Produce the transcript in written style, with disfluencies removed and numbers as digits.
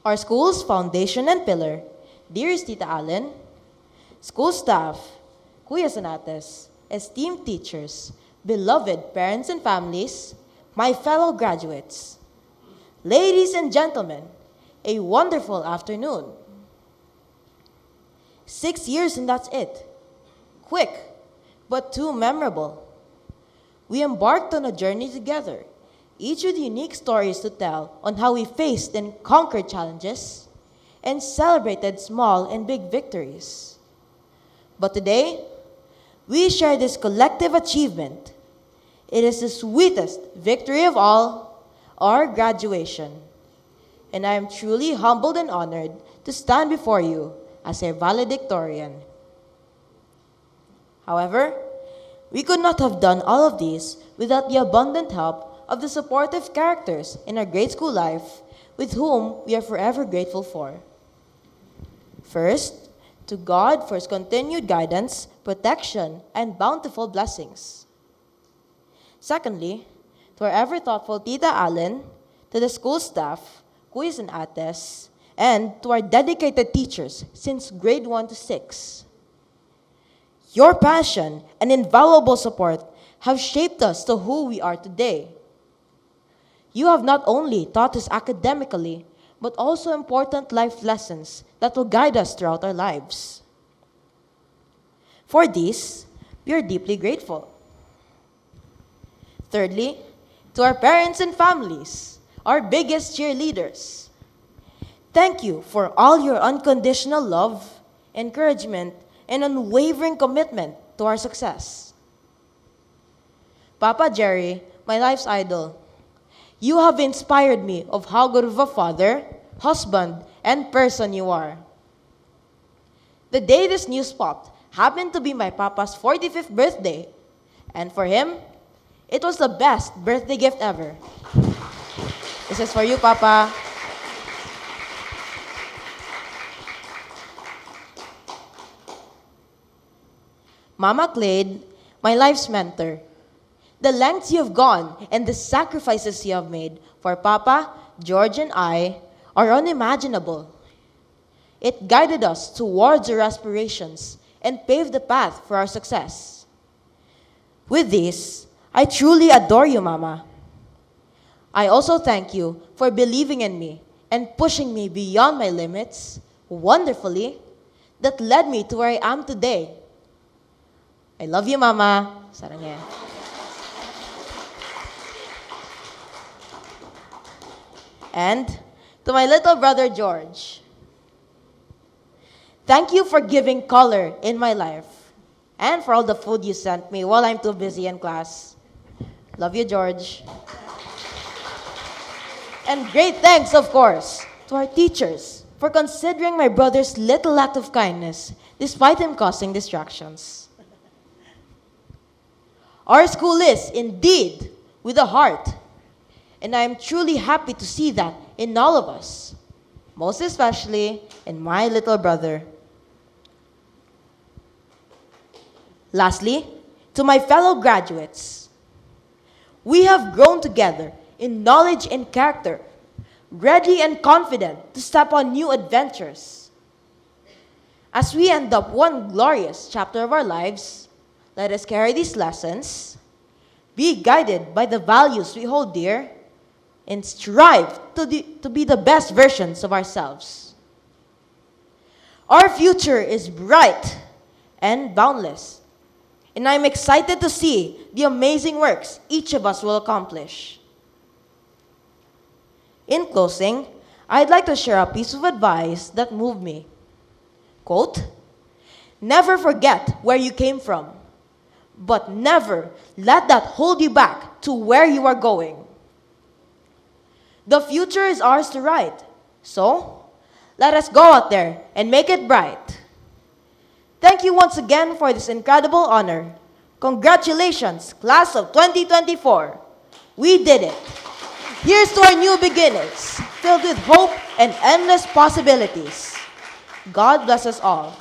Our school's foundation and pillar, dearest Tita Allen, school staff, Kuya Sanates, esteemed teachers, beloved parents and families, my fellow graduates. Ladies and gentlemen, a wonderful afternoon. 6 years and that's it. Quick, but too memorable. We embarked on a journey together, each with unique stories to tell on how we faced and conquered challenges and celebrated small and big victories. But today, we share this collective achievement. It is the sweetest victory of all, our graduation. And I am truly humbled and honored to stand before you as a valedictorian. However, we could not have done all of these without the abundant help of the supportive characters in our grade school life with whom we are forever grateful for. First, to God for His continued guidance, protection, and bountiful blessings. Secondly, to our ever thoughtful Tita Allen, to the school staff, Kuya and Ates, and to our dedicated teachers since grade 1 to 6. Your passion and invaluable support have shaped us to who we are today. You have not only taught us academically, but also important life lessons that will guide us throughout our lives. For this, we are deeply grateful. Thirdly, to our parents and families, our biggest cheerleaders. Thank you for all your unconditional love, encouragement, and unwavering commitment to our success. Papa Jerry, my life's idol, you have inspired me of how good of a father, husband, and person you are. The day this news popped happened to be my papa's 45th birthday, and for him, it was the best birthday gift ever. This is for you, Papa. Mama Clade, my life's mentor. The lengths you have gone and the sacrifices you have made for Papa, George, and I are unimaginable. It guided us towards our aspirations and paved the path for our success. With this, I truly adore you, Mama. I also thank you for believing in me and pushing me beyond my limits wonderfully that led me to where I am today. I love you, Mama. Sarangnya. And to my little brother, George, thank you for giving color in my life and for all the food you sent me while I'm too busy in class. Love you, George. And great thanks, of course, to our teachers for considering my brother's little act of kindness despite him causing distractions. Our school is, indeed, with a heart, and I am truly happy to see that in all of us, most especially in my little brother. Lastly, to my fellow graduates, we have grown together in knowledge and character, ready and confident to step on new adventures. As we end up one glorious chapter of our lives, let us carry these lessons, be guided by the values we hold dear, and strive to be the best versions of ourselves. Our future is bright and boundless, and I'm excited to see the amazing works each of us will accomplish. In closing, I'd like to share a piece of advice that moved me. Quote, "Never forget where you came from, but never let that hold you back to where you are going." The future is ours to write, so let us go out there and make it bright. Thank you once again for this incredible honor. Congratulations, class of 2024. We did it. Here's to our new beginnings, filled with hope and endless possibilities. God bless us all.